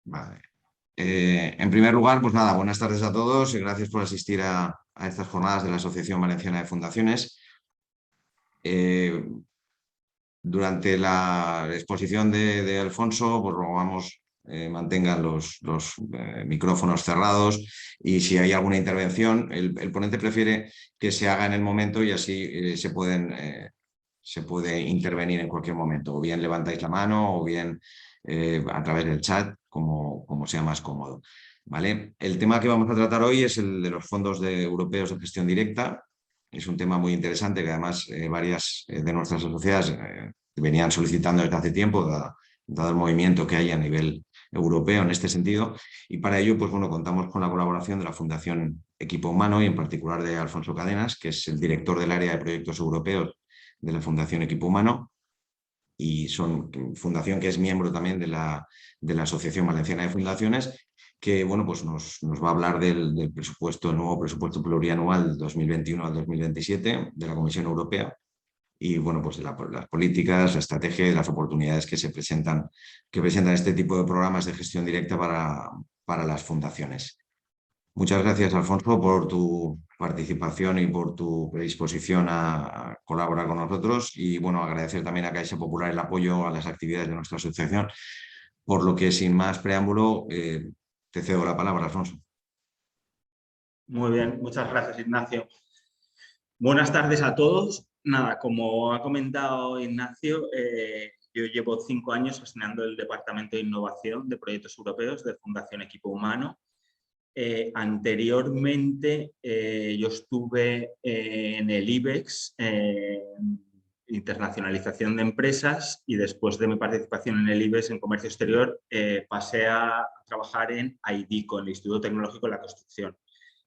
Vale. En primer lugar, pues nada, buenas tardes a todos y gracias por asistir a estas jornadas de la Asociación Valenciana de Fundaciones. Durante la exposición de Alfonso, pues rogamos mantengan los micrófonos cerrados y si hay alguna intervención, el ponente prefiere que se haga en el momento y así se puede intervenir en cualquier momento. O bien levantáis la mano o bien a través del chat, como sea más cómodo. ¿Vale? El tema que vamos a tratar hoy es el de los fondos europeos de gestión directa. Es un tema muy interesante que además varias de nuestras asociadas venían solicitando desde hace tiempo, dado el movimiento que hay a nivel europeo en este sentido. Y para ello, pues bueno, contamos con la colaboración de la Fundación Equipo Humano y en particular de Alfonso Cadenas, que es el director del área de proyectos europeos de la Fundación Equipo Humano. Y son fundación que es miembro también de la Asociación Valenciana de Fundaciones, que bueno, pues nos va a hablar del presupuesto, el nuevo presupuesto plurianual 2021 al 2027 de la Comisión Europea y bueno, pues de las políticas, la estrategia y las oportunidades que presentan este tipo de programas de gestión directa para las fundaciones. Muchas gracias, Alfonso, por tu participación y por tu predisposición a colaborar con nosotros y bueno, agradecer también a Caixa Popular el apoyo a las actividades de nuestra asociación, por lo que sin más preámbulo te cedo la palabra, Alfonso. Muy bien, muchas gracias, Ignacio. Buenas tardes a todos. Nada, como ha comentado Ignacio, yo llevo 5 años gestionando el Departamento de Innovación de Proyectos Europeos de Fundación Equipo Humano. Anteriormente yo estuve en el IBEX, internacionalización de empresas, y después de mi participación en el IBEX en comercio exterior pasé a trabajar en IDICO, en el Instituto Tecnológico de la Construcción.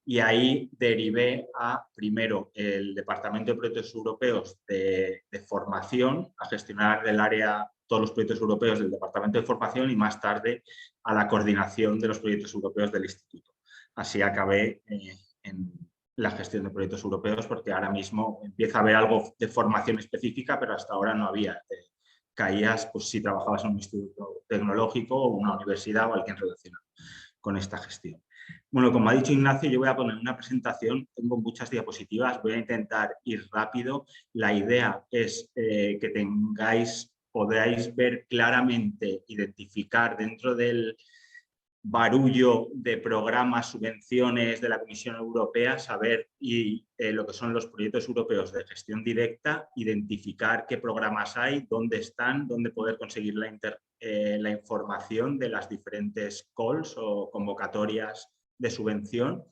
Y ahí derivé a, primero, el Departamento de Proyectos Europeos de Formación, a gestionar del área todos los proyectos europeos del Departamento de Formación y más tarde a la coordinación de los proyectos europeos del Instituto. Así acabé en la gestión de proyectos europeos porque ahora mismo empieza a haber algo de formación específica, pero hasta ahora no había. Caías pues, si trabajabas en un instituto tecnológico o una universidad o alguien relacionado con esta gestión. Bueno, como ha dicho Ignacio, yo voy a poner una presentación, tengo muchas diapositivas, voy a intentar ir rápido. La idea es que podáis ver claramente, identificar dentro del barullo de programas, subvenciones de la Comisión Europea, saber lo que son los proyectos europeos de gestión directa, identificar qué programas hay, dónde están, dónde poder conseguir la información de las diferentes calls o convocatorias de subvención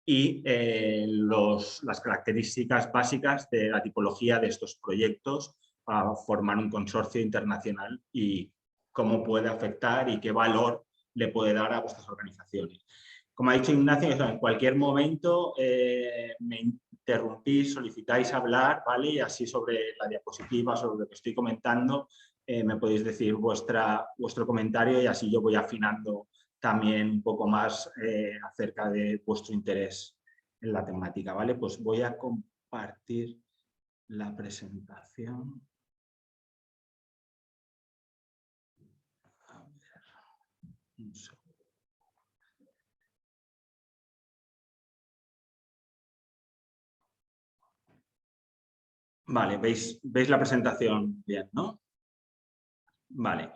y las características básicas de la tipología de estos proyectos para formar un consorcio internacional y cómo puede afectar y qué valor le puede dar a vuestras organizaciones. Como ha dicho Ignacio, en cualquier momento me interrumpís, solicitáis hablar, ¿vale? Y así sobre la diapositiva, sobre lo que estoy comentando, me podéis decir vuestro comentario y así yo voy afinando también un poco más acerca de vuestro interés en la temática, ¿vale? Pues voy a compartir la presentación. Un segundo. Vale, ¿veis la presentación bien, no? Vale.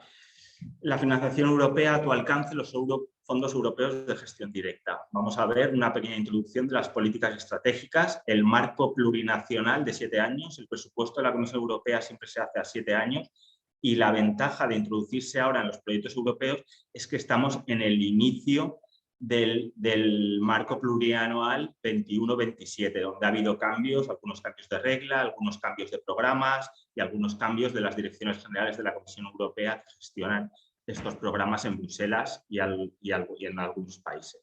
La financiación europea a tu alcance, los fondos europeos de gestión directa. Vamos a ver una pequeña introducción de las políticas estratégicas, el marco plurinacional de 7 años, el presupuesto de la Comisión Europea siempre se hace a 7 años y la ventaja de introducirse ahora en los proyectos europeos es que estamos en el inicio del marco plurianual 21-27, donde ha habido cambios, algunos cambios de regla, algunos cambios de programas y algunos cambios de las direcciones generales de la Comisión Europea que gestionan estos programas en Bruselas y en algunos países.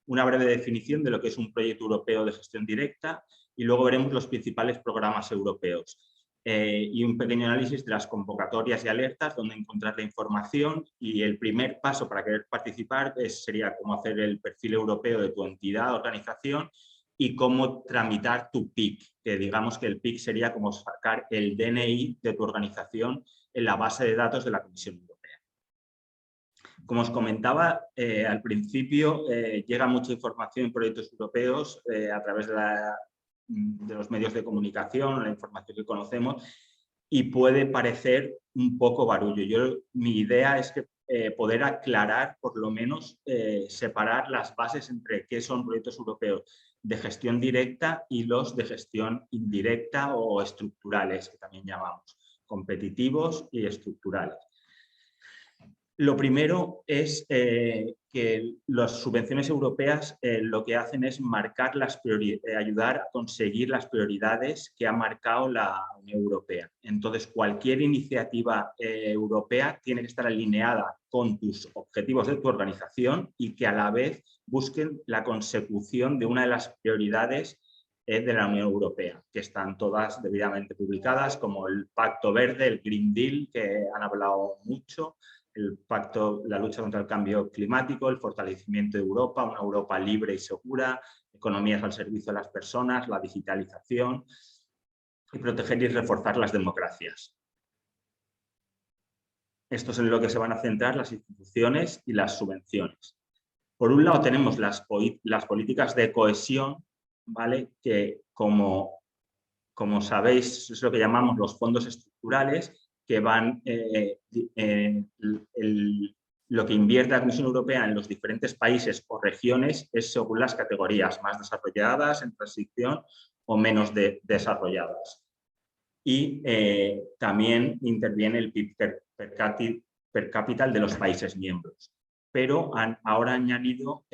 Una breve definición de lo que es un proyecto europeo de gestión directa y luego veremos los principales programas europeos. Y un pequeño análisis de las convocatorias y alertas, donde encontrar la información y el primer paso para querer participar sería cómo hacer el perfil europeo de tu entidad o organización y cómo tramitar tu PIC, que digamos que el PIC sería como sacar el DNI de tu organización en la base de datos de la Comisión Europea. Como os comentaba, al principio llega mucha información en proyectos europeos a través de los medios de comunicación, la información que conocemos, y puede parecer un poco barullo. Mi idea es que poder aclarar, por lo menos, separar las bases entre qué son proyectos europeos de gestión directa y los de gestión indirecta o estructurales, que también llamamos, competitivos y estructurales. Lo primero es que las subvenciones europeas lo que hacen es marcar ayudar a conseguir las prioridades que ha marcado la Unión Europea. Entonces, cualquier iniciativa europea tiene que estar alineada con tus objetivos de tu organización y que a la vez busquen la consecución de una de las prioridades de la Unión Europea, que están todas debidamente publicadas, como el Pacto Verde, el Green Deal, que han hablado mucho, el pacto, la lucha contra el cambio climático, el fortalecimiento de Europa, una Europa libre y segura, economías al servicio de las personas, la digitalización y proteger y reforzar las democracias. Esto es en lo que se van a centrar las instituciones y las subvenciones. Por un lado tenemos las políticas de cohesión, ¿vale? Que como sabéis es lo que llamamos los fondos estructurales, que van, lo que invierte la Comisión Europea en los diferentes países o regiones es según las categorías, más desarrolladas, en transición o menos desarrolladas. Y también interviene el PIB per cápita de los países miembros. Pero ahora han añadido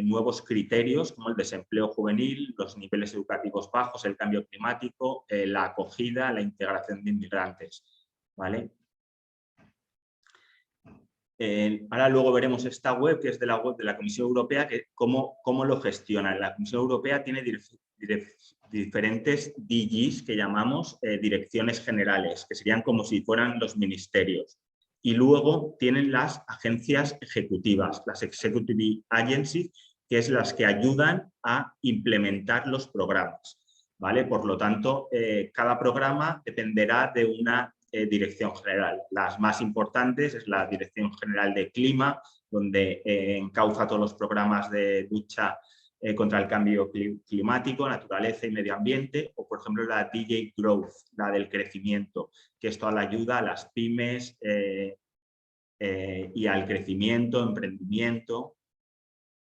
nuevos criterios como el desempleo juvenil, los niveles educativos bajos, el cambio climático, la acogida, la integración de inmigrantes, ¿vale? Ahora luego veremos esta web, que es de la web de la Comisión Europea, que cómo lo gestiona. La Comisión Europea tiene diferentes DGs que llamamos direcciones generales, que serían como si fueran los ministerios. Y luego tienen las agencias ejecutivas, las Executive Agencies, que es las que ayudan a implementar los programas, ¿vale? Por lo tanto, cada programa dependerá de una dirección general. Las más importantes es la Dirección General de Clima, donde encauza todos los programas de lucha contra el cambio climático, naturaleza y medio ambiente, o por ejemplo la DJ Growth, la del crecimiento, que es toda la ayuda a las pymes y al crecimiento, emprendimiento,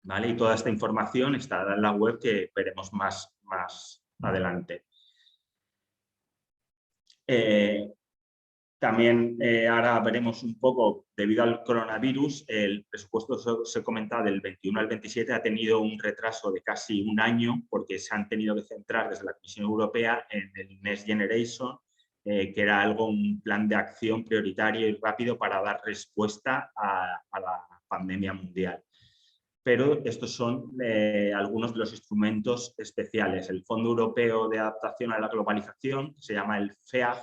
¿vale? Y toda esta información estará en la web, que veremos más adelante. También ahora veremos un poco, debido al coronavirus, el presupuesto, se comentaba, del 21 al 27 ha tenido un retraso de casi un año, porque se han tenido que centrar desde la Comisión Europea en el Next Generation, que era un plan de acción prioritario y rápido para dar respuesta a la pandemia mundial. Pero estos son algunos de los instrumentos especiales. El Fondo Europeo de Adaptación a la Globalización, que se llama el FEAG,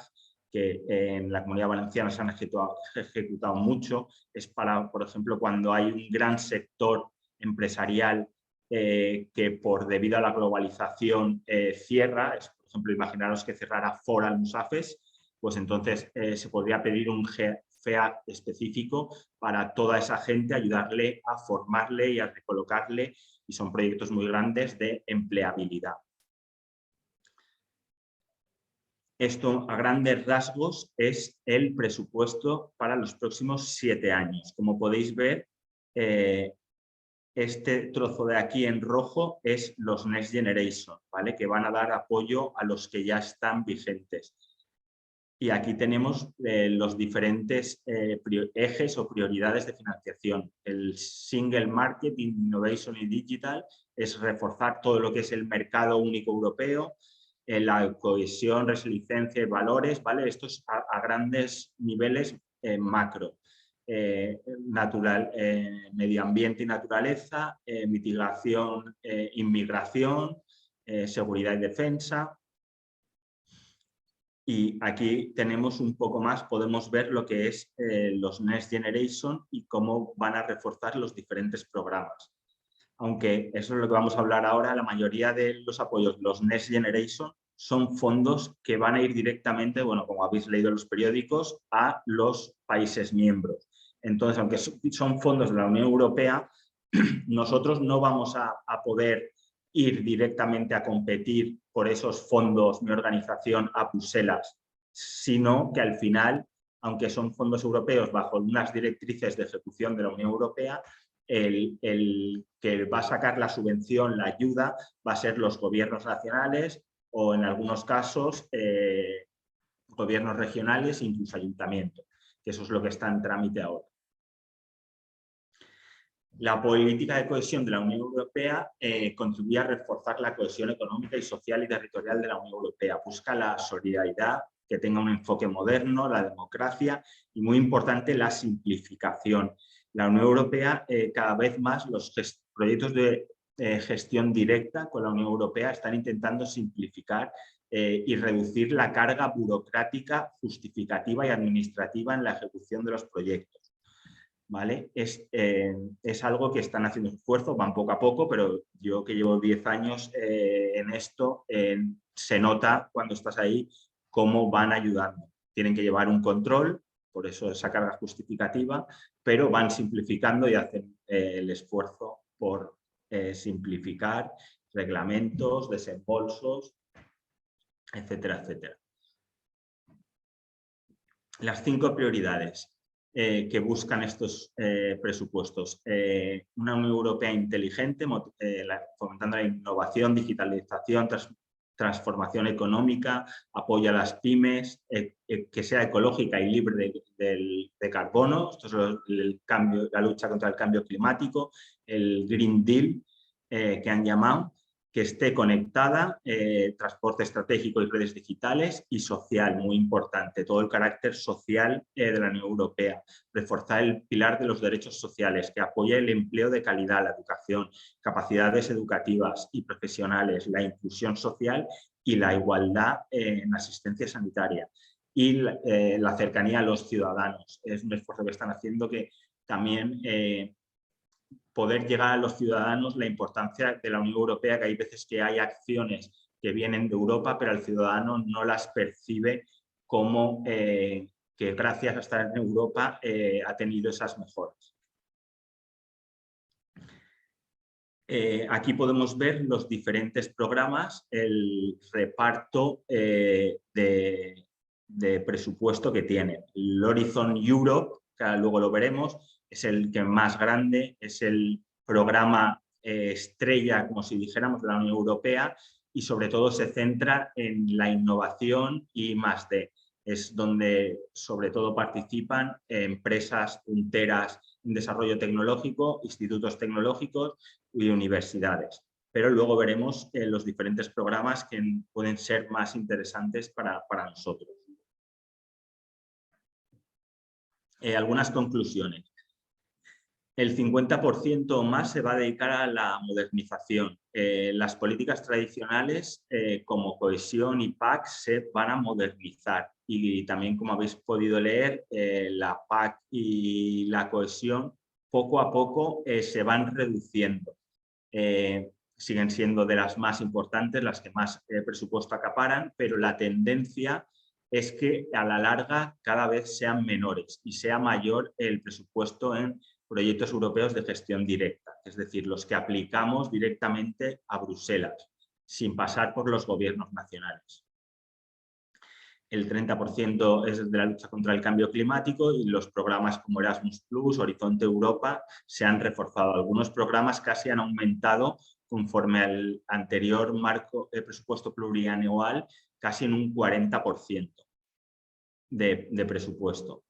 que en la Comunidad Valenciana se han ejecutado mucho, es para, por ejemplo, cuando hay un gran sector empresarial que debido a la globalización cierra. Por ejemplo, imaginaros que cerrara Ford Almusafes, pues entonces se podría pedir un FEAG específico para toda esa gente, ayudarle a formarle y a recolocarle, y son proyectos muy grandes de empleabilidad. Esto, a grandes rasgos, es el presupuesto para los próximos 7 años. Como podéis ver, este trozo de aquí en rojo es los Next Generation, ¿vale? Que van a dar apoyo a los que ya están vigentes. Y aquí tenemos los diferentes ejes o prioridades de financiación. El Single Market, Innovation y Digital es reforzar todo lo que es el mercado único europeo, la cohesión, resiliencia y valores, ¿vale? Esto es a grandes niveles macro. Medio ambiente y naturaleza, mitigación, inmigración, seguridad y defensa. Y aquí tenemos un poco más, podemos ver lo que es los Next Generation y cómo van a reforzar los diferentes programas. Aunque eso es lo que vamos a hablar ahora, la mayoría de los apoyos, los Next Generation, son fondos que van a ir directamente, bueno, como habéis leído en los periódicos, a los países miembros. Entonces, aunque son fondos de la Unión Europea, nosotros no vamos a poder ir directamente a competir por esos fondos, mi organización, a Bruselas, sino que al final, aunque son fondos europeos bajo unas directrices de ejecución de la Unión Europea, el que va a sacar la subvención, la ayuda, va a ser los gobiernos nacionales o en algunos casos gobiernos regionales, incluso ayuntamientos, que eso es lo que está en trámite ahora. La política de cohesión de la Unión Europea contribuye a reforzar la cohesión económica y social y territorial de la Unión Europea. Busca la solidaridad, que tenga un enfoque moderno, la democracia y, muy importante, la simplificación. La Unión Europea, cada vez más, los proyectos de gestión directa con la Unión Europea están intentando simplificar y reducir la carga burocrática, justificativa y administrativa en la ejecución de los proyectos. ¿Vale? Es algo que están haciendo esfuerzo, van poco a poco, pero yo que llevo 10 años en esto, se nota cuando estás ahí cómo van ayudando. Tienen que llevar un control, por eso esa carga justificativa, pero van simplificando y hacen el esfuerzo por simplificar reglamentos, desembolsos, etcétera, etcétera. Las 5 prioridades que buscan estos presupuestos. Una Unión Europea inteligente, fomentando la innovación, digitalización, transformación económica, apoyo a las pymes, que sea ecológica y libre de carbono. Esto es la lucha contra el cambio climático, el Green Deal que han llamado, que esté conectada, transporte estratégico y redes digitales, y social, muy importante, todo el carácter social de la Unión Europea. Reforzar el pilar de los derechos sociales, que apoye el empleo de calidad, la educación, capacidades educativas y profesionales, la inclusión social y la igualdad en asistencia sanitaria. Y la cercanía a los ciudadanos. Es un esfuerzo que están haciendo que también poder llegar a los ciudadanos, la importancia de la Unión Europea, que hay veces que hay acciones que vienen de Europa, pero el ciudadano no las percibe como que gracias a estar en Europa ha tenido esas mejoras. Aquí podemos ver los diferentes programas, el reparto de presupuesto que tiene. El Horizon Europe, que luego lo veremos, es el que más grande, es el programa estrella, como si dijéramos, de la Unión Europea, y sobre todo se centra en la innovación y +D. Es donde sobre todo participan empresas punteras en desarrollo tecnológico, institutos tecnológicos y universidades. Pero luego veremos los diferentes programas que pueden ser más interesantes para nosotros. Algunas conclusiones. El 50% más se va a dedicar a la modernización. Las políticas tradicionales como cohesión y PAC se van a modernizar. Y también, como habéis podido leer, la PAC y la cohesión poco a poco se van reduciendo. Siguen siendo de las más importantes, las que más presupuesto acaparan, pero la tendencia es que a la larga cada vez sean menores y sea mayor el presupuesto en proyectos europeos de gestión directa, es decir, los que aplicamos directamente a Bruselas, sin pasar por los gobiernos nacionales. El 30% es de la lucha contra el cambio climático y los programas como Erasmus+, Horizonte Europa se han reforzado. Algunos programas casi han aumentado conforme al anterior marco de presupuesto plurianual, casi en un 40% de presupuesto.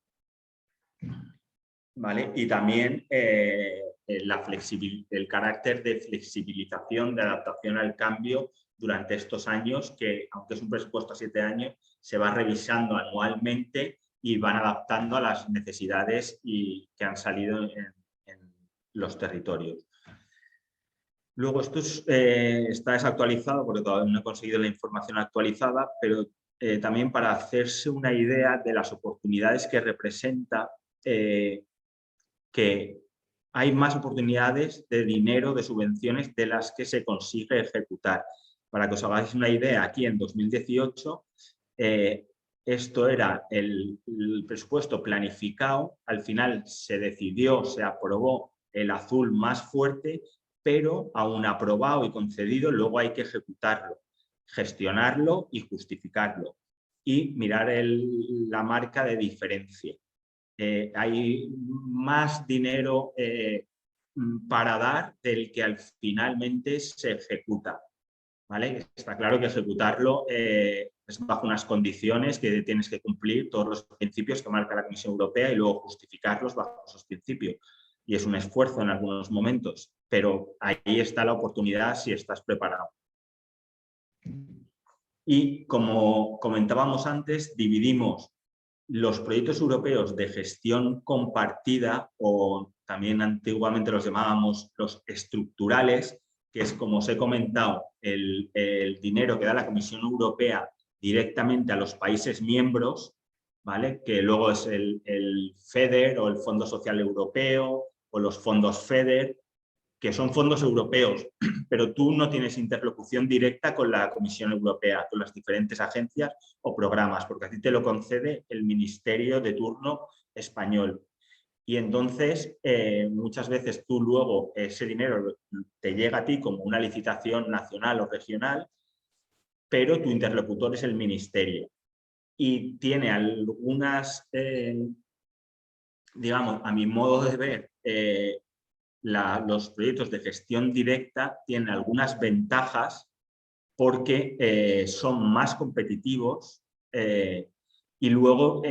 ¿Vale? Y también el carácter de flexibilización, de adaptación al cambio durante estos años, que aunque es un presupuesto a 7 años, se va revisando anualmente y van adaptando a las necesidades que han salido en los territorios. Luego esto está desactualizado porque todavía no he conseguido la información actualizada, pero también para hacerse una idea de las oportunidades que representa que hay más oportunidades de dinero, de subvenciones, de las que se consigue ejecutar. Para que os hagáis una idea, aquí en 2018 Esto era el presupuesto planificado, al final se decidió, se aprobó el azul más fuerte, pero aún aprobado y concedido, luego hay que ejecutarlo, gestionarlo y justificarlo y mirar la marca de diferencia. Hay más dinero para dar del que finalmente se ejecuta. ¿Vale? Está claro que ejecutarlo es bajo unas condiciones que tienes que cumplir, todos los principios que marca la Comisión Europea y luego justificarlos bajo esos principios. Y es un esfuerzo en algunos momentos, pero ahí está la oportunidad si estás preparado. Y como comentábamos antes, dividimos los proyectos europeos de gestión compartida, o también antiguamente los llamábamos los estructurales, que es, como os he comentado, el dinero que da la Comisión Europea directamente a los países miembros, ¿vale? Que luego es el FEDER o el Fondo Social Europeo o los fondos FEDER, que son fondos europeos, pero tú no tienes interlocución directa con la Comisión Europea, con las diferentes agencias o programas, porque a ti te lo concede el ministerio de turno español. Y entonces, muchas veces tú luego ese dinero te llega a ti como una licitación nacional o regional, pero tu interlocutor es el ministerio. Y tiene algunas, digamos, a mi modo de ver, los proyectos de gestión directa tienen algunas ventajas porque son más competitivos y luego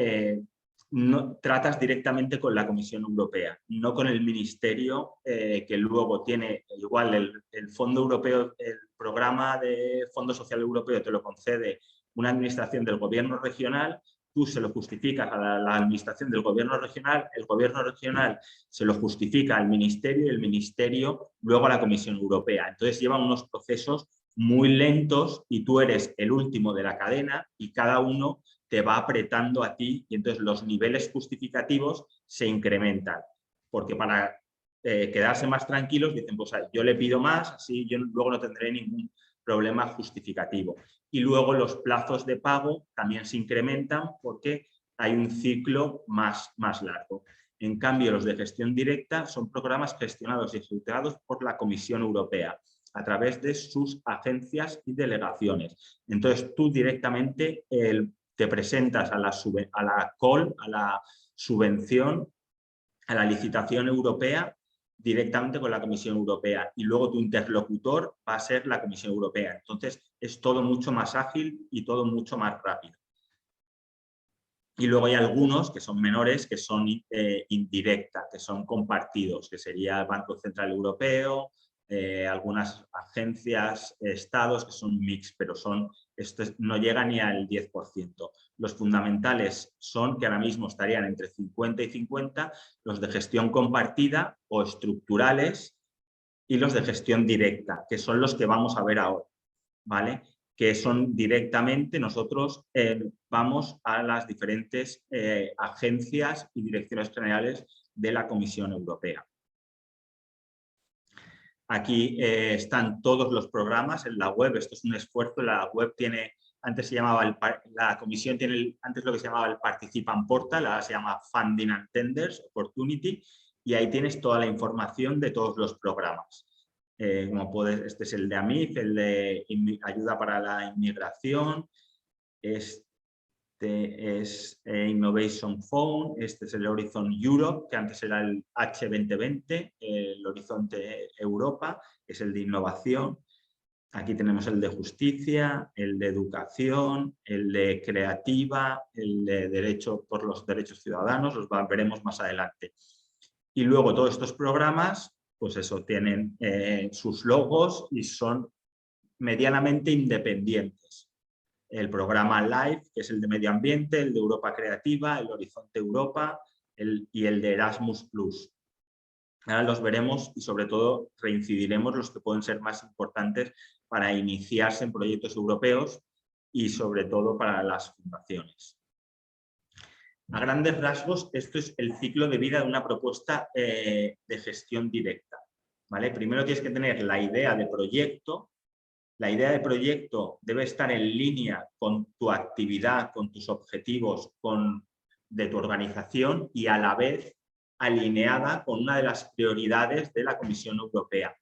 tratas directamente con la Comisión Europea, no con el Ministerio que luego tiene igual el Fondo Europeo, el programa de Fondo Social Europeo te lo concede una administración del gobierno regional, tú se lo justificas a la administración del gobierno regional, el gobierno regional se lo justifica al ministerio y el ministerio luego a la Comisión Europea. Entonces llevan unos procesos muy lentos y tú eres el último de la cadena y cada uno te va apretando a ti y entonces los niveles justificativos se incrementan. Porque para quedarse más tranquilos dicen, pues yo le pido más, así yo luego no tendré ningún problema justificativo. Y luego los plazos de pago también se incrementan porque hay un ciclo más largo. En cambio, los de gestión directa son programas gestionados y ejecutados por la Comisión Europea a través de sus agencias y delegaciones. Entonces, tú directamente te presentas a la call, a la subvención, a la licitación europea directamente con la Comisión Europea y luego tu interlocutor va a ser la Comisión Europea. Entonces, es todo mucho más ágil y todo mucho más rápido. Y luego hay algunos que son menores, que son indirectas, que son compartidos, que sería el Banco Central Europeo, algunas agencias, estados que son mix, pero esto no llega ni al 10%. Los fundamentales son que ahora mismo estarían entre 50 y 50, los de gestión compartida o estructurales y los de gestión directa, que son los que vamos a ver ahora, ¿vale? Que son directamente, nosotros vamos a las diferentes agencias y direcciones generales de la Comisión Europea. Aquí están todos los programas en la web, esto es un esfuerzo, la web tiene, antes se llamaba, la comisión tiene antes lo que se llamaba el Participant Portal, ahora se llama Funding and Tenders Opportunity, y ahí tienes toda la información de todos los programas. Este es el de AMIF, el de Ayuda para la Inmigración, este es Innovation Fund, este es el Horizon Europe, que antes era el H2020, el Horizonte Europa, que es el de innovación. Aquí tenemos el de justicia, el de educación, el de creativa, el de derecho por los derechos ciudadanos, los veremos más adelante. Y luego todos estos programas, pues eso, tienen sus logos y son medianamente independientes. El programa LIFE, que es el de medio ambiente, el de Europa Creativa, el Horizonte Europa y el de Erasmus+. Ahora los veremos y sobre todo reincidiremos los que pueden ser más importantes para iniciarse en proyectos europeos y sobre todo para las fundaciones. A grandes rasgos, esto es el ciclo de vida de una propuesta de gestión directa, ¿vale? Primero tienes que tener la idea de proyecto, La idea de proyecto debe estar en línea con tu actividad, con tus objetivos de tu organización y a la vez alineada con una de las prioridades de la Comisión Europea.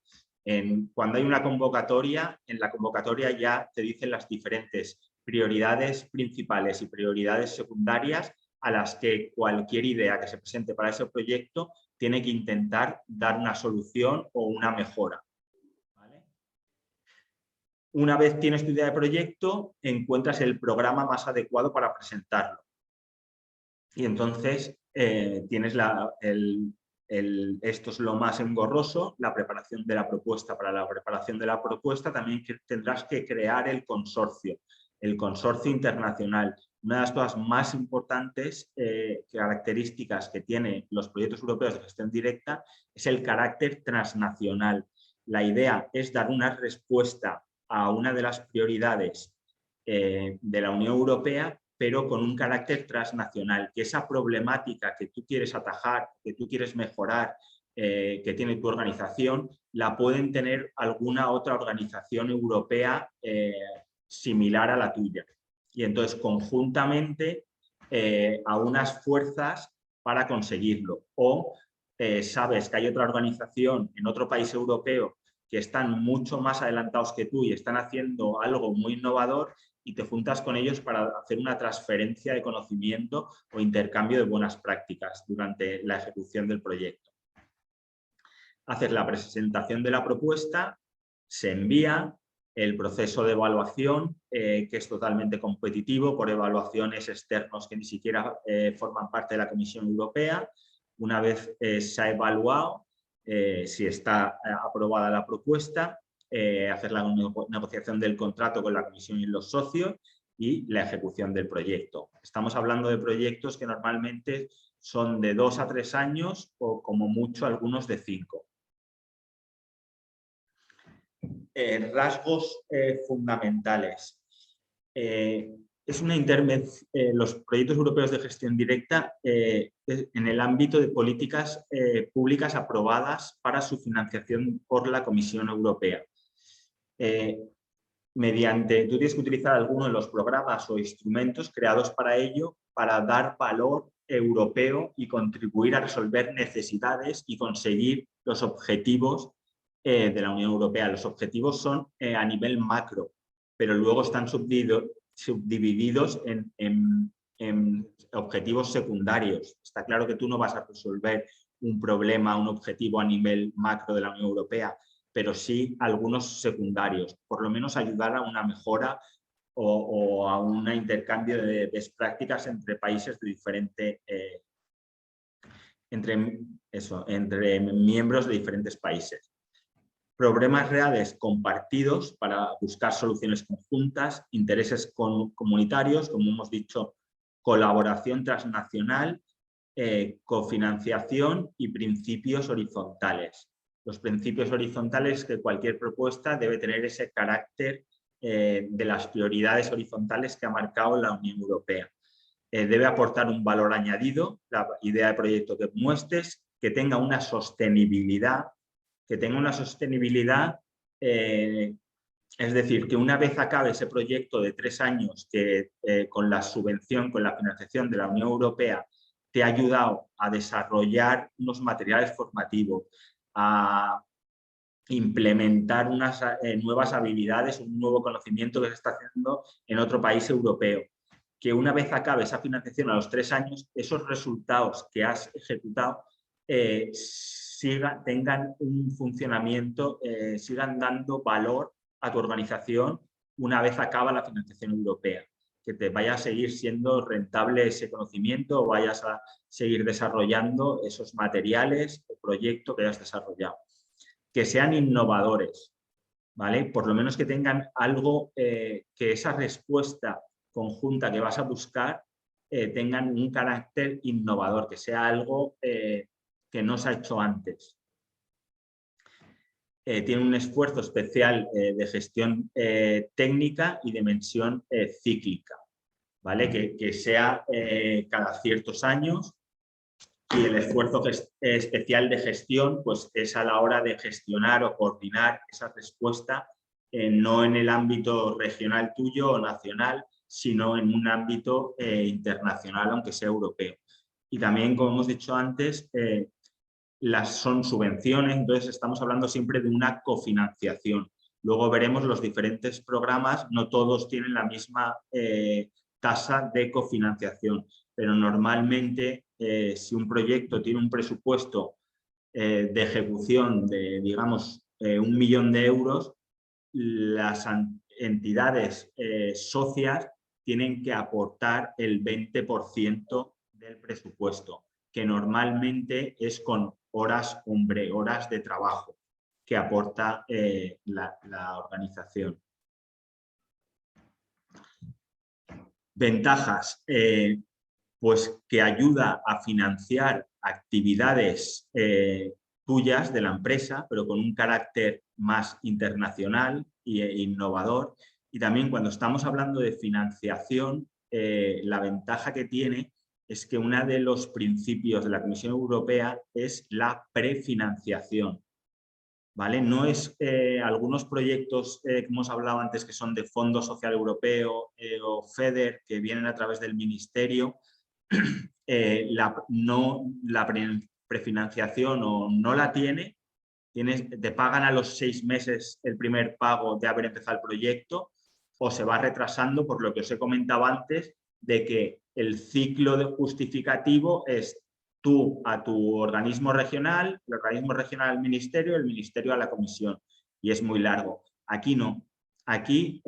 Cuando hay una convocatoria, en la convocatoria ya te dicen las diferentes prioridades principales y prioridades secundarias a las que cualquier idea que se presente para ese proyecto tiene que intentar dar una solución o una mejora. ¿Vale? Una vez tienes tu idea de proyecto, encuentras el programa más adecuado para presentarlo. Y entonces tienes esto es lo más engorroso, la preparación de la propuesta. Para la preparación de la propuesta también tendrás que crear el consorcio internacional. Una de las cosas más importantes, características que tienen los proyectos europeos de gestión directa, es el carácter transnacional. La idea es dar una respuesta a una de las prioridades de la Unión Europea, pero con un carácter transnacional, que esa problemática que tú quieres atajar, que tú quieres mejorar, que tiene tu organización, la pueden tener alguna otra organización europea similar a la tuya. Y entonces, conjuntamente, a unas fuerzas para conseguirlo. O sabes que hay otra organización en otro país europeo que están mucho más adelantados que tú y están haciendo algo muy innovador, y te juntas con ellos para hacer una transferencia de conocimiento o intercambio de buenas prácticas durante la ejecución del proyecto. Haces la presentación de la propuesta, se envía, el proceso de evaluación, que es totalmente competitivo por evaluaciones externos que ni siquiera forman parte de la Comisión Europea. Una vez se ha evaluado, si está aprobada la propuesta, hacer la negociación del contrato con la Comisión y los socios y la ejecución del proyecto. Estamos hablando de proyectos que normalmente son de 2 a 3 años o como mucho algunos de 5. Rasgos fundamentales. Los proyectos europeos de gestión directa en el ámbito de políticas públicas aprobadas para su financiación por la Comisión Europea. Tú tienes que utilizar alguno de los programas o instrumentos creados para ello, para dar valor europeo y contribuir a resolver necesidades y conseguir los objetivos de la Unión Europea. Los objetivos son a nivel macro, pero luego están subdivididos en objetivos secundarios. Está claro que tú no vas a resolver un problema, un objetivo a nivel macro de la Unión Europea, pero sí algunos secundarios, por lo menos ayudar a una mejora o a un intercambio de best prácticas entre países de diferente, entre miembros de diferentes países. Problemas reales compartidos para buscar soluciones conjuntas, intereses comunitarios, como hemos dicho, colaboración transnacional, cofinanciación y principios horizontales. Los principios horizontales, que cualquier propuesta debe tener ese carácter de las prioridades horizontales que ha marcado la Unión Europea. Debe aportar un valor añadido, la idea de proyecto que muestres, que tenga una sostenibilidad, es decir, que una vez acabe ese proyecto de 3 años que con la subvención, con la financiación de la Unión Europea, te ha ayudado a desarrollar unos materiales formativos, a implementar unas nuevas habilidades, un nuevo conocimiento que se está haciendo en otro país europeo. Que una vez acabe esa financiación a los 3 años, esos resultados que has ejecutado tengan un funcionamiento, sigan dando valor a tu organización una vez acaba la financiación europea. Que te vaya a seguir siendo rentable ese conocimiento o vayas a seguir desarrollando esos materiales o proyectos que hayas desarrollado. Que sean innovadores, ¿vale? Por lo menos que tengan algo, que esa respuesta conjunta que vas a buscar tengan un carácter innovador, que sea algo que no se ha hecho antes. Tiene un esfuerzo especial de gestión técnica y de dimensión cíclica, ¿vale? Que sea cada ciertos años, y el esfuerzo especial de gestión pues, es a la hora de gestionar o coordinar esa respuesta no en el ámbito regional tuyo o nacional, sino en un ámbito internacional, aunque sea europeo. Y también, como hemos dicho antes, son subvenciones, entonces estamos hablando siempre de una cofinanciación. Luego veremos los diferentes programas, no todos tienen la misma tasa de cofinanciación, pero normalmente si un proyecto tiene un presupuesto de ejecución de, digamos, 1 millón de euros, las entidades socias tienen que aportar el 20% del presupuesto, que normalmente es con horas de trabajo que aporta la organización. Ventajas, pues que ayuda a financiar actividades tuyas de la empresa, pero con un carácter más internacional e innovador. Y también cuando estamos hablando de financiación, la ventaja que tiene es que uno de los principios de la Comisión Europea es la prefinanciación. ¿Vale? No es algunos proyectos que hemos hablado antes que son de Fondo Social Europeo o FEDER, que vienen a través del Ministerio, la prefinanciación o no la tiene, te pagan a los 6 meses el primer pago de haber empezado el proyecto, o se va retrasando por lo que os he comentado antes, de que el ciclo justificativo es tú a tu organismo regional, el organismo regional al ministerio, el ministerio a la comisión, y es muy largo. Aquí no. Aquí,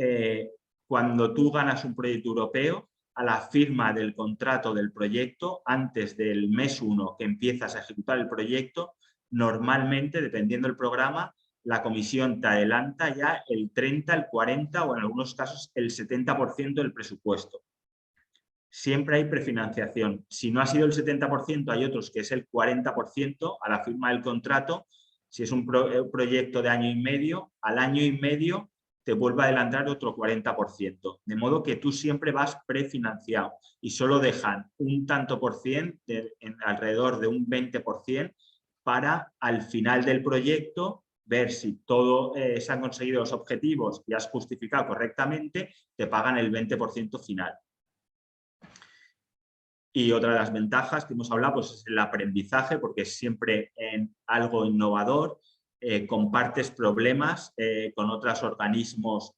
cuando tú ganas un proyecto europeo, a la firma del contrato del proyecto, antes del mes 1 que empiezas a ejecutar el proyecto, normalmente, dependiendo del programa, la comisión te adelanta ya el 30, el 40 o en algunos casos el 70% del presupuesto. Siempre hay prefinanciación. Si no ha sido el 70%, hay otros que es el 40% a la firma del contrato. Si es un proyecto de año y medio, al año y medio te vuelve a adelantar otro 40%. De modo que tú siempre vas prefinanciado y solo dejan un tanto por ciento, alrededor de un 20%, para al final del proyecto ver si todo se han conseguido los objetivos y has justificado correctamente, te pagan el 20% final. Y otra de las ventajas que hemos hablado pues, es el aprendizaje, porque es siempre algo innovador, compartes problemas con otros organismos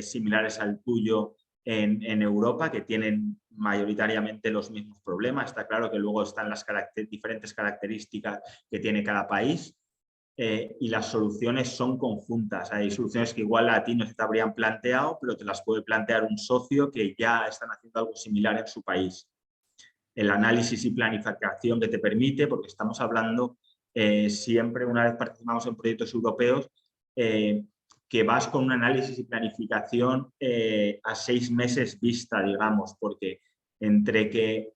similares al tuyo en Europa, que tienen mayoritariamente los mismos problemas. Está claro que luego están las diferentes características que tiene cada país y las soluciones son conjuntas. Hay soluciones que igual a ti no se te habrían planteado, pero te las puede plantear un socio que ya están haciendo algo similar en su país. El análisis y planificación que te permite, porque estamos hablando siempre, una vez participamos en proyectos europeos, que vas con un análisis y planificación a 6 meses vista, digamos, porque entre que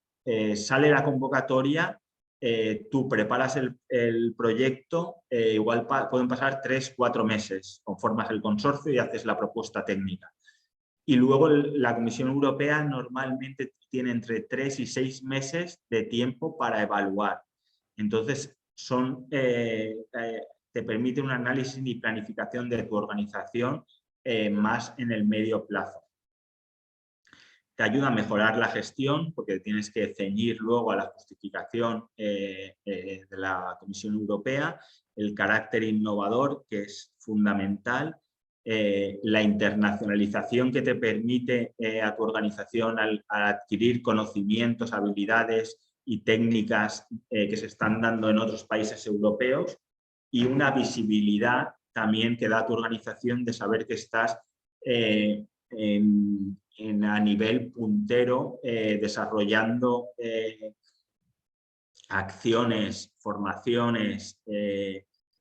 sale la convocatoria, tú preparas el proyecto, igual pueden pasar 3-4 meses, conformas el consorcio y haces la propuesta técnica. Y luego la Comisión Europea normalmente tiene entre 3 y 6 meses de tiempo para evaluar. Entonces, te permite un análisis y planificación de tu organización más en el medio plazo. Te ayuda a mejorar la gestión porque tienes que ceñir luego a la justificación de la Comisión Europea, el carácter innovador, que es fundamental, la internacionalización que te permite a tu organización al adquirir conocimientos, habilidades y técnicas que se están dando en otros países europeos, y una visibilidad también que da a tu organización de saber que estás a nivel puntero desarrollando acciones, formaciones,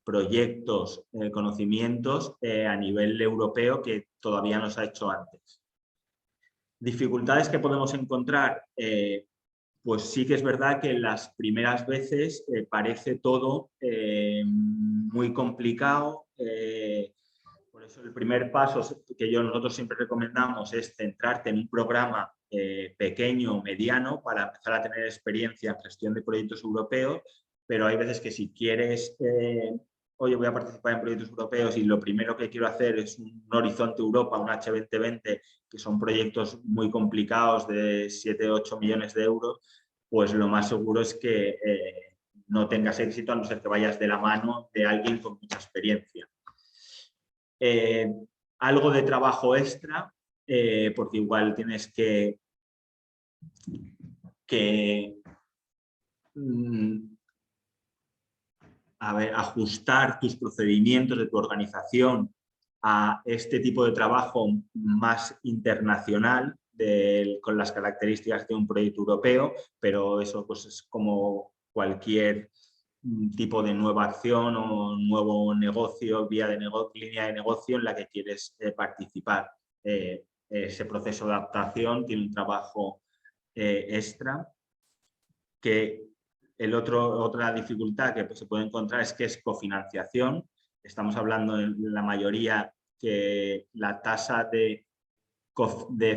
proyectos, conocimientos a nivel europeo que todavía no se ha hecho antes. ¿Dificultades que podemos encontrar? Pues sí que es verdad que las primeras veces parece todo muy complicado. Por eso el primer paso que nosotros siempre recomendamos es centrarte en un programa pequeño o mediano para empezar a tener experiencia en gestión de proyectos europeos, pero hay veces que si quieres oye, voy a participar en proyectos europeos y lo primero que quiero hacer es un Horizonte Europa, un H2020, que son proyectos muy complicados de 7-8 millones de euros, pues lo más seguro es que no tengas éxito a no ser que vayas de la mano de alguien con mucha experiencia. Algo de trabajo extra, porque igual tienes que ajustar tus procedimientos de tu organización a este tipo de trabajo más internacional con las características de un proyecto europeo, pero eso pues es como cualquier tipo de nueva acción o nuevo negocio, línea de negocio en la que quieres participar. Ese proceso de adaptación tiene un trabajo extra que otra dificultad que se puede encontrar es que es cofinanciación. Estamos hablando en la mayoría que la tasa de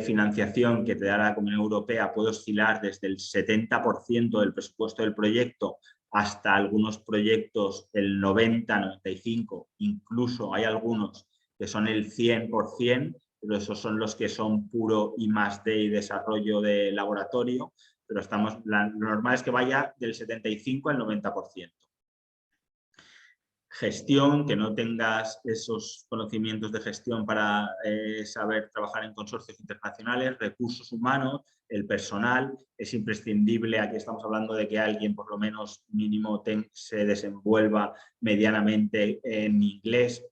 financiación que te da la Comunidad Europea puede oscilar desde el 70% del presupuesto del proyecto hasta algunos proyectos el 90, 95%, incluso hay algunos que son el 100%, pero esos son los que son puro I+D y desarrollo de laboratorio, pero lo normal es que vaya del 75 al 90%. Gestión, que no tengas esos conocimientos de gestión para saber trabajar en consorcios internacionales, recursos humanos, el personal, es imprescindible, aquí estamos hablando de que alguien por lo menos mínimo se desenvuelva medianamente en inglés,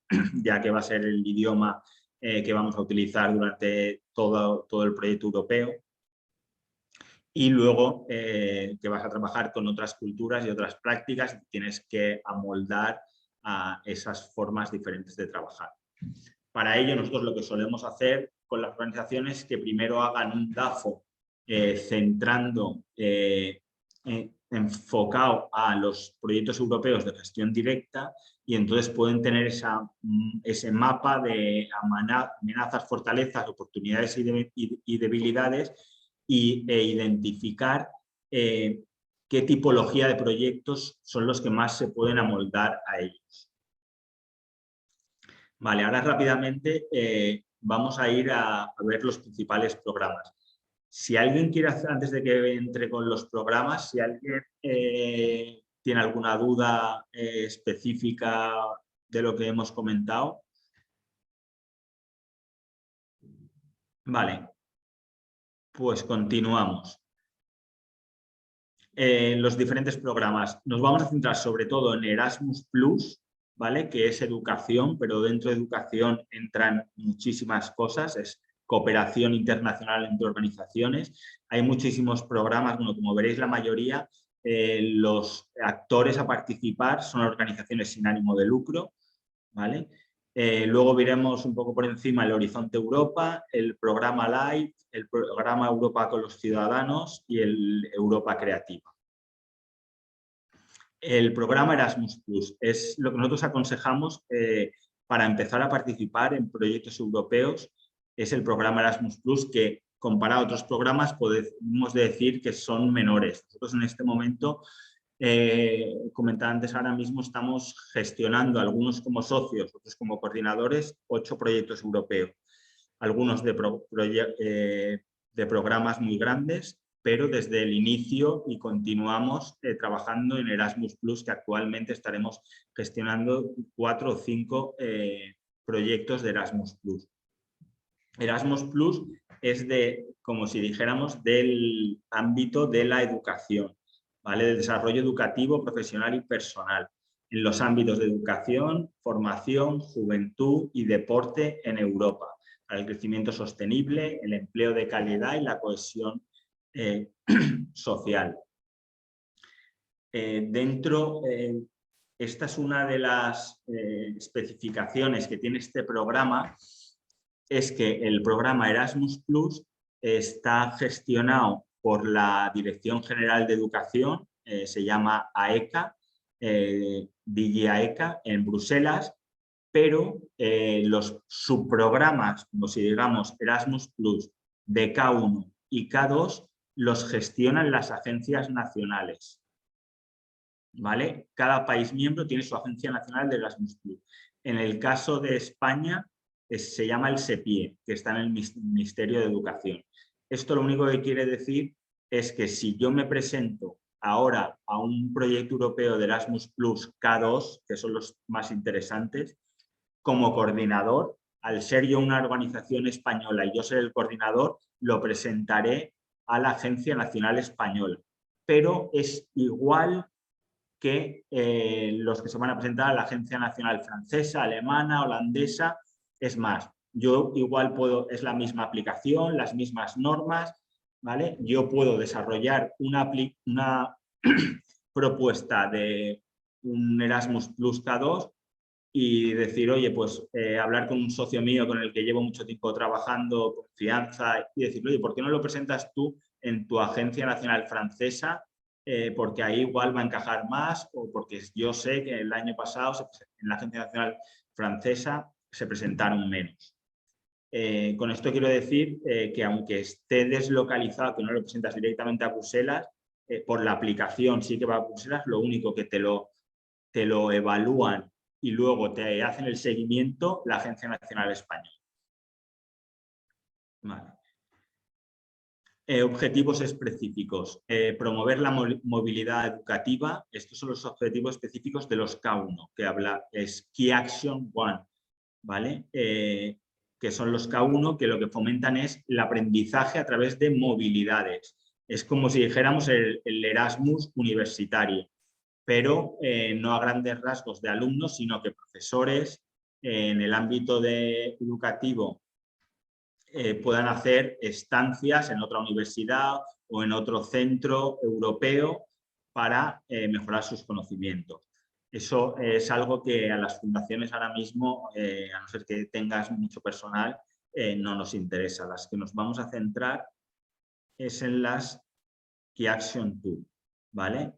ya que va a ser el idioma que vamos a utilizar durante todo el proyecto europeo. Y luego que vas a trabajar con otras culturas y otras prácticas, tienes que amoldar a esas formas diferentes de trabajar. Para ello, nosotros lo que solemos hacer con las organizaciones es que primero hagan un DAFO centrando, enfocado a los proyectos europeos de gestión directa, y entonces pueden tener ese mapa de amenazas, fortalezas, oportunidades y debilidades e identificar qué tipología de proyectos son los que más se pueden amoldar a ellos. Vale, ahora rápidamente vamos a ir a ver los principales programas. Si alguien quiere hacer, antes de que entre con los programas, si alguien tiene alguna duda específica de lo que hemos comentado. Vale, pues continuamos. Los diferentes programas. Nos vamos a centrar sobre todo en Erasmus+, ¿vale? Que es educación, pero dentro de educación entran muchísimas cosas, es cooperación internacional entre organizaciones. Hay muchísimos programas, bueno, como veréis la mayoría, los actores a participar son organizaciones sin ánimo de lucro, ¿vale? Luego veremos un poco por encima el Horizonte Europa, el programa LIFE, el programa Europa con los ciudadanos y el Europa Creativa. El programa Erasmus+ es lo que nosotros aconsejamos para empezar a participar en proyectos europeos. Es el programa Erasmus+, que comparado a otros programas podemos decir que son menores. Nosotros en este momento, comentaba antes, ahora mismo estamos gestionando, algunos como socios, otros como coordinadores, 8 proyectos europeos. Algunos de programas muy grandes, pero desde el inicio y continuamos trabajando en Erasmus+, que actualmente estaremos gestionando 4 o 5 proyectos de Erasmus+. Erasmus+ es como si dijéramos, del ámbito de la educación, ¿vale? Del desarrollo educativo, profesional y personal, en los ámbitos de educación, formación, juventud y deporte en Europa, para el crecimiento sostenible, el empleo de calidad y la cohesión social. Esta es una de las especificaciones que tiene este programa, es que el programa Erasmus+ está gestionado por la Dirección General de Educación, se llama AECA, DG AECA, en Bruselas, pero los subprogramas, como si digamos Erasmus+, de K1 y K2, los gestionan las agencias nacionales. ¿vale? Cada país miembro tiene su Agencia Nacional de Erasmus+. En el caso de España se llama el SEPIE, que está en el Ministerio de Educación. Esto lo único que quiere decir es que si yo me presento ahora a un proyecto europeo de Erasmus+ K2, que son los más interesantes, como coordinador, al ser yo una organización española y yo ser el coordinador, lo presentaré a la Agencia Nacional Española. Pero es igual que los que se van a presentar a la Agencia Nacional Francesa, Alemana, Holandesa. Es más, yo igual puedo, es la misma aplicación, las mismas normas, ¿vale? Yo puedo desarrollar una propuesta de un Erasmus+ K2 y decir, oye, pues hablar con un socio mío con el que llevo mucho tiempo trabajando, confianza, y decir, oye, ¿por qué no lo presentas tú en tu Agencia Nacional Francesa? Porque ahí igual va a encajar más, o porque yo sé que el año pasado en la Agencia Nacional Francesa se presentaron menos. Con esto quiero decir que aunque esté deslocalizado, que no lo presentas directamente a Bruselas, por la aplicación sí que va a Bruselas, lo único que te lo evalúan y luego te hacen el seguimiento la Agencia Nacional Española. Vale. Objetivos específicos. Promover la movilidad educativa. Estos son los objetivos específicos de los K1, que es Key Action 1, ¿vale? Que son los K1, que lo que fomentan es el aprendizaje a través de movilidades. Es como si dijéramos el Erasmus universitario, pero no a grandes rasgos de alumnos, sino que profesores en el ámbito educativo puedan hacer estancias en otra universidad o en otro centro europeo para mejorar sus conocimientos. Eso es algo que a las fundaciones ahora mismo, a no ser que tengas mucho personal, no nos interesa. Las que nos vamos a centrar es en las Key Action 2, ¿vale?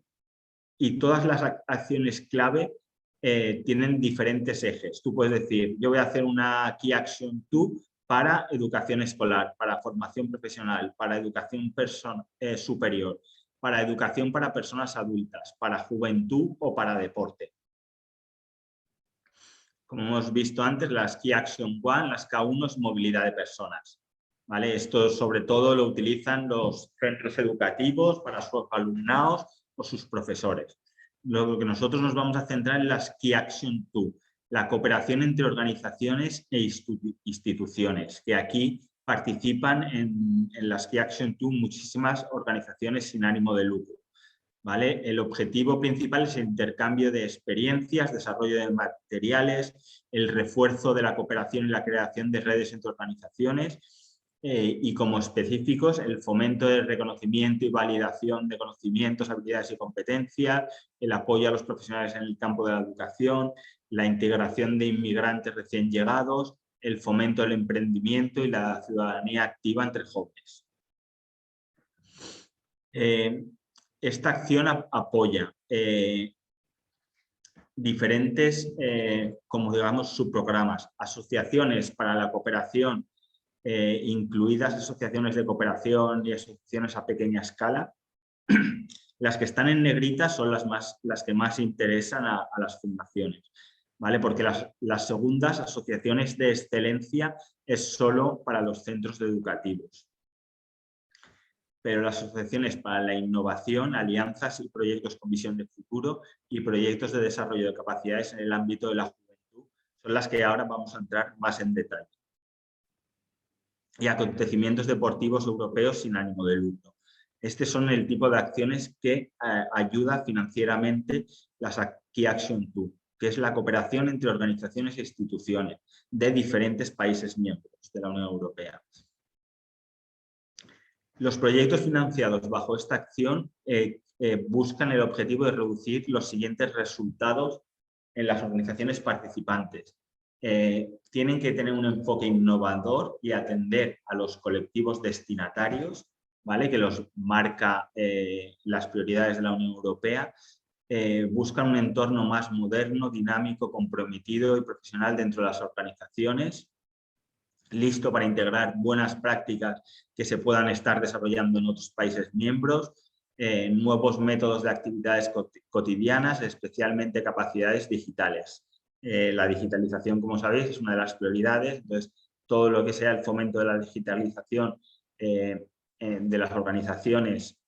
Y todas las acciones clave tienen diferentes ejes. Tú puedes decir, yo voy a hacer una Key Action 2 para educación escolar, para formación profesional, para educación superior, para educación para personas adultas, para juventud o para deporte. Como hemos visto antes, las Key Action 1, las K1 es movilidad de personas, ¿vale? Esto sobre todo lo utilizan los centros educativos para sus alumnados o sus profesores. Lo que nosotros nos vamos a centrar en las Key Action 2, la cooperación entre organizaciones e instituciones, que aquí participan en las Key Action 2 muchísimas organizaciones sin ánimo de lucro, ¿vale? El objetivo principal es el intercambio de experiencias, desarrollo de materiales, el refuerzo de la cooperación y la creación de redes entre organizaciones y como específicos el fomento del reconocimiento y validación de conocimientos, habilidades y competencias, el apoyo a los profesionales en el campo de la educación, la integración de inmigrantes recién llegados, el fomento del emprendimiento y la ciudadanía activa entre jóvenes. Esta acción apoya diferentes, como digamos, subprogramas, asociaciones para la cooperación, incluidas asociaciones de cooperación y asociaciones a pequeña escala. Las que están en negrita son las que más interesan a las fundaciones, ¿vale? Porque las segundas, asociaciones de excelencia, es solo para los centros educativos. Pero las asociaciones para la innovación, alianzas y proyectos con visión de futuro y proyectos de desarrollo de capacidades en el ámbito de la juventud son las que ahora vamos a entrar más en detalle. Y acontecimientos deportivos europeos sin ánimo de lucro. Estos son el tipo de acciones que ayuda financieramente las Key Action 2, que es la cooperación entre organizaciones e instituciones de diferentes países miembros de la Unión Europea. Los proyectos financiados bajo esta acción buscan el objetivo de reducir los siguientes resultados en las organizaciones participantes. Tienen que tener un enfoque innovador y atender a los colectivos destinatarios, ¿vale? Que los marca las prioridades de la Unión Europea. Buscan un entorno más moderno, dinámico, comprometido y profesional dentro de las organizaciones, listo para integrar buenas prácticas que se puedan estar desarrollando en otros países miembros, nuevos métodos de actividades cotidianas, especialmente capacidades digitales. La digitalización, como sabéis, es una de las prioridades, entonces todo lo que sea el fomento de la digitalización de las organizaciones,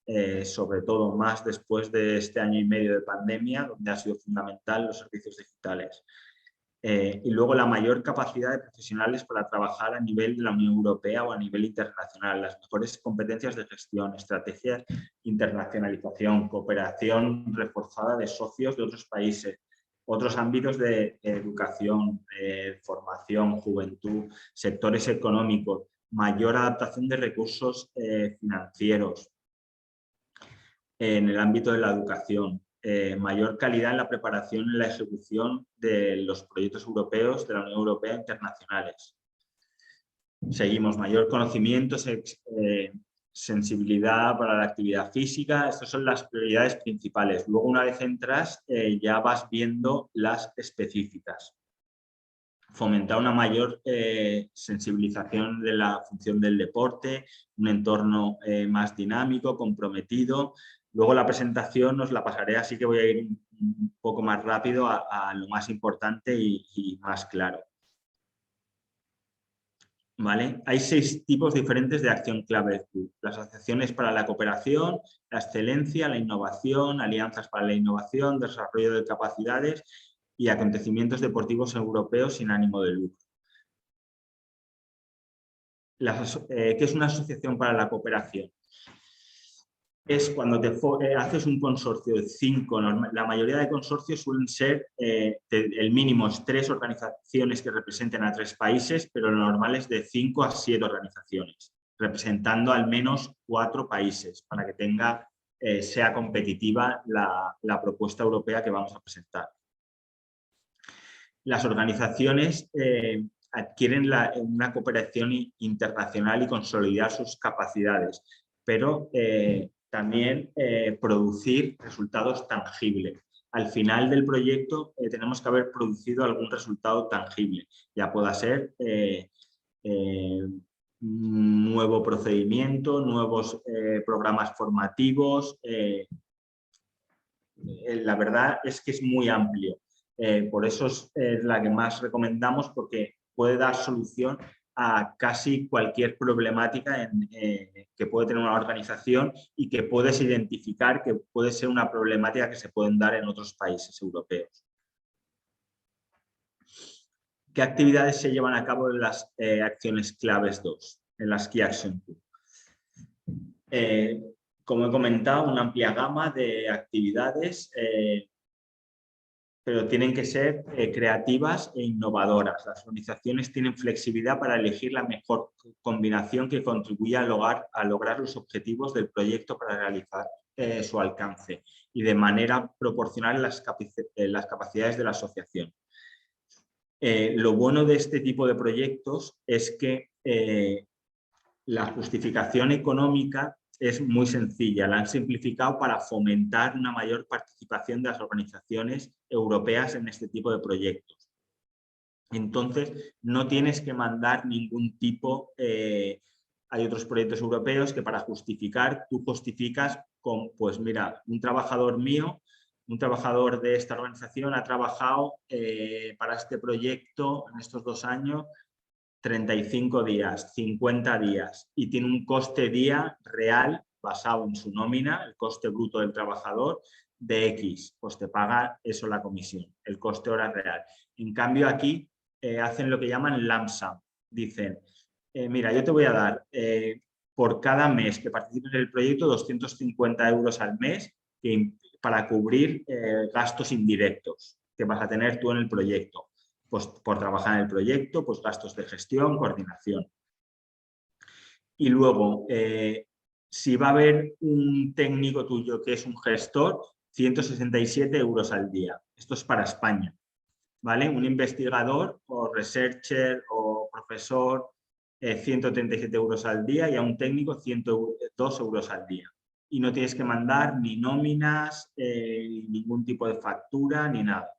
sobre todo más después de este año y medio de pandemia, donde ha sido fundamental los servicios digitales. Y luego la mayor capacidad de profesionales para trabajar a nivel de la Unión Europea o a nivel internacional, las mejores competencias de gestión, estrategias, internacionalización, cooperación reforzada de socios de otros países, otros ámbitos de educación, formación, juventud, sectores económicos, mayor adaptación de recursos financieros en el ámbito de la educación, mayor calidad en la preparación y la ejecución de los proyectos europeos de la Unión Europea internacionales. Seguimos, mayor conocimiento, sensibilidad para la actividad física. Estas son las prioridades principales. Luego, una vez entras, ya vas viendo las específicas. Fomentar una mayor sensibilización de la función del deporte, un entorno más dinámico, comprometido. Luego la presentación os la pasaré, así que voy a ir un poco más rápido a lo más importante y más claro. ¿Vale? Hay 6 tipos diferentes de acción clave. Las asociaciones para la cooperación, la excelencia, la innovación, alianzas para la innovación, desarrollo de capacidades y acontecimientos deportivos europeos sin ánimo de lucro. ¿Qué es una asociación para la cooperación? Es cuando haces un consorcio de 5, la mayoría de consorcios suelen ser, el mínimo es 3 organizaciones que representen a 3 países, pero lo normal es de 5 a 7 organizaciones, representando al menos 4 países, para que sea competitiva la propuesta europea que vamos a presentar. Las organizaciones adquieren una cooperación internacional y consolidar sus capacidades, pero también producir resultados tangibles. Al final del proyecto tenemos que haber producido algún resultado tangible, ya pueda ser un nuevo procedimiento, nuevos programas formativos. La verdad es que es muy amplio. Por eso es la que más recomendamos, porque puede dar solución a casi cualquier problemática que puede tener una organización y que puedes identificar que puede ser una problemática que se pueden dar en otros países europeos. ¿Qué actividades se llevan a cabo en las acciones claves 2, en las Key Action 2? Como he comentado, una amplia gama de actividades, pero tienen que ser creativas e innovadoras. Las organizaciones tienen flexibilidad para elegir la mejor combinación que contribuya a lograr los objetivos del proyecto para realizar su alcance y de manera proporcional las capacidades de la asociación. Lo bueno de este tipo de proyectos es que la justificación económica es muy sencilla, la han simplificado para fomentar una mayor participación de las organizaciones europeas en este tipo de proyectos. Entonces, no tienes que mandar ningún tipo, hay otros proyectos europeos que para justificar, tú justificas con, pues mira, un trabajador mío, un trabajador de esta organización ha trabajado para este proyecto en estos 2 años 35 días, 50 días y tiene un coste día real basado en su nómina, el coste bruto del trabajador de X, pues te paga eso la comisión, el coste hora real. En cambio aquí hacen lo que llaman lump sum, dicen, mira, yo te voy a dar por cada mes que participes en el proyecto 250 euros al mes para cubrir gastos indirectos que vas a tener tú en el proyecto. Pues por trabajar en el proyecto, pues gastos de gestión, coordinación. Y luego, si va a haber un técnico tuyo que es un gestor, 167 euros al día. Esto es para España, ¿vale? Un investigador o researcher o profesor, 137 euros al día, y a un técnico 102 euros al día. Y no tienes que mandar ni nóminas, ningún tipo de factura, ni nada.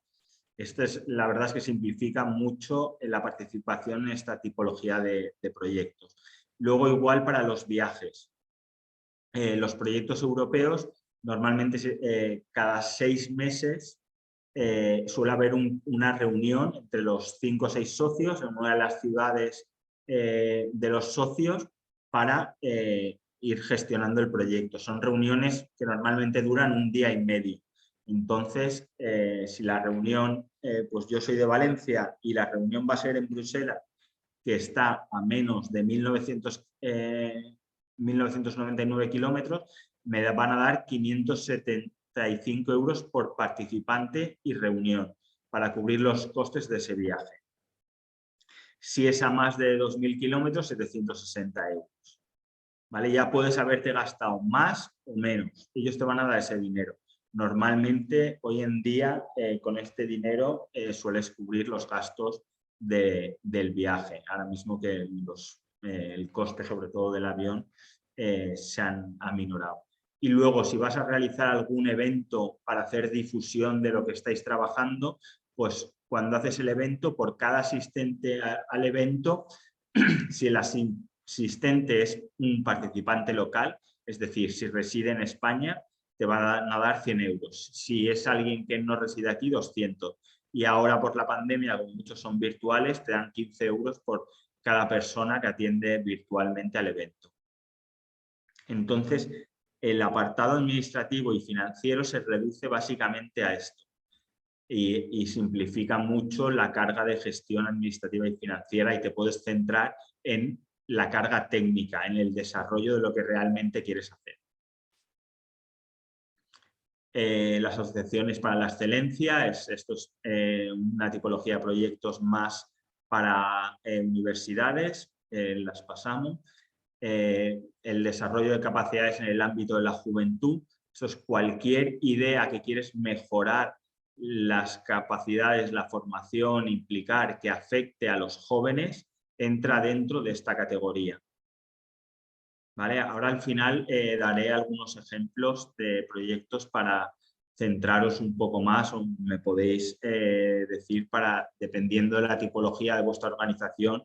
La verdad es que simplifica mucho la participación en esta tipología de proyectos. Luego, igual para los viajes. Los proyectos europeos Normalmente cada 6 meses suele haber una reunión entre los 5 o 6 socios en una de las ciudades de los socios para ir gestionando el proyecto. Son reuniones que normalmente duran 1 día y medio. Entonces, si la reunión, pues yo soy de Valencia y la reunión va a ser en Bruselas, que está a menos de 1999 kilómetros, me van a dar 575 euros por participante y reunión para cubrir los costes de ese viaje. Si es a más de 2.000 kilómetros, 760 euros. ¿Vale? Ya puedes haberte gastado más o menos. Ellos te van a dar ese dinero. Normalmente, hoy en día, con este dinero sueles cubrir los gastos del viaje. Ahora mismo que el coste, sobre todo del avión, se han aminorado. Y luego, si vas a realizar algún evento para hacer difusión de lo que estáis trabajando, pues cuando haces el evento, por cada asistente al evento, si el asistente es un participante local, es decir, si reside en España, te van a dar 100 euros. Si es alguien que no reside aquí, 200. Y ahora por la pandemia, como muchos son virtuales, te dan 15 euros por cada persona que atiende virtualmente al evento. Entonces, el apartado administrativo y financiero se reduce básicamente a esto y simplifica mucho la carga de gestión administrativa y financiera y te puedes centrar en la carga técnica, en el desarrollo de lo que realmente quieres hacer. Las asociaciones para la excelencia, esto es una tipología de proyectos más para universidades, las pasamos. El desarrollo de capacidades en el ámbito de la juventud, eso es cualquier idea que quieres mejorar las capacidades, la formación, implicar que afecte a los jóvenes, entra dentro de esta categoría. ¿Vale? Ahora al final daré algunos ejemplos de proyectos para centraros un poco más o me podéis decir dependiendo de la tipología de vuestra organización,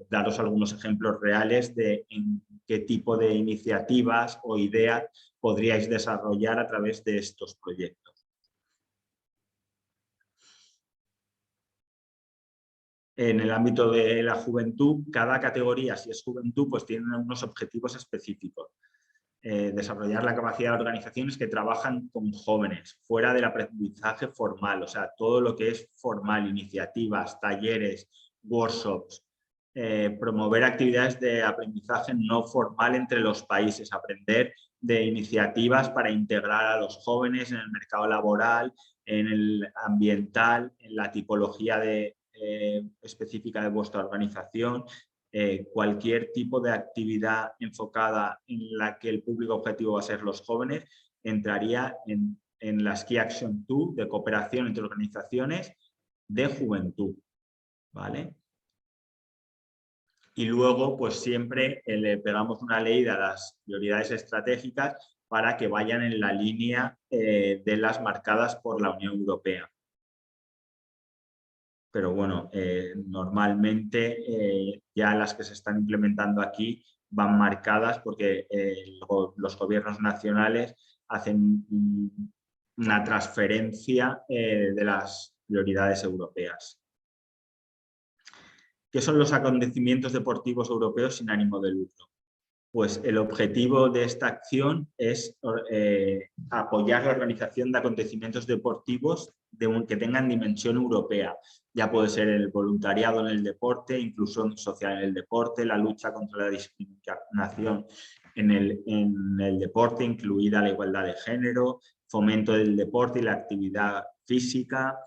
daros algunos ejemplos reales de en qué tipo de iniciativas o ideas podríais desarrollar a través de estos proyectos. En el ámbito de la juventud, cada categoría, si es juventud, pues tiene unos objetivos específicos. Desarrollar la capacidad de organizaciones que trabajan con jóvenes, fuera del aprendizaje formal, o sea, todo lo que es formal, iniciativas, talleres, workshops, promover actividades de aprendizaje no formal entre los países, aprender de iniciativas para integrar a los jóvenes en el mercado laboral, en el ambiental, en la tipología específica de vuestra organización, cualquier tipo de actividad enfocada en la que el público objetivo va a ser los jóvenes, entraría en las Key Action 2 de cooperación entre organizaciones de juventud. ¿Vale? Y luego, pues siempre le pegamos una leída a las prioridades estratégicas para que vayan en la línea de las marcadas por la Unión Europea. Pero bueno, normalmente ya las que se están implementando aquí van marcadas porque los gobiernos nacionales hacen una transferencia de las prioridades europeas. ¿Qué son los acontecimientos deportivos europeos sin ánimo de lucro? Pues el objetivo de esta acción es apoyar la organización de acontecimientos deportivos que tengan dimensión europea. Ya puede ser el voluntariado en el deporte, inclusión social en el deporte, la lucha contra la discriminación en el deporte, incluida la igualdad de género, fomento del deporte y la actividad física,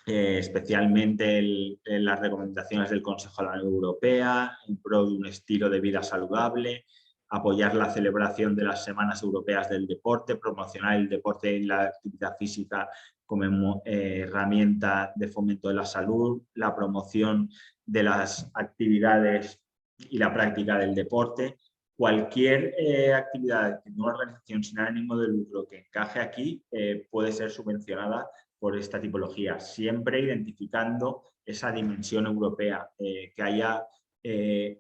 especialmente las recomendaciones del Consejo de la Unión Europea en pro de un estilo de vida saludable, apoyar la celebración de las Semanas Europeas del Deporte, promocionar el deporte y la actividad física como herramienta de fomento de la salud, la promoción de las actividades y la práctica del deporte. Cualquier actividad de una organización sin ánimo de lucro que encaje aquí puede ser subvencionada por esta tipología, siempre identificando esa dimensión europea, que haya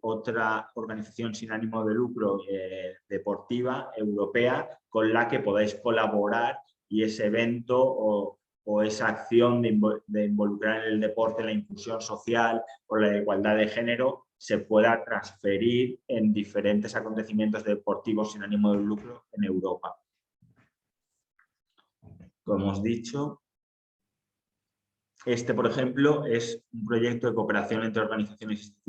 otra organización sin ánimo de lucro deportiva europea con la que podáis colaborar y ese evento o esa acción de involucrar en el deporte la inclusión social o la igualdad de género se pueda transferir en diferentes acontecimientos deportivos sin ánimo de lucro en Europa. Como hemos dicho, este, por ejemplo, es un proyecto de cooperación entre organizaciones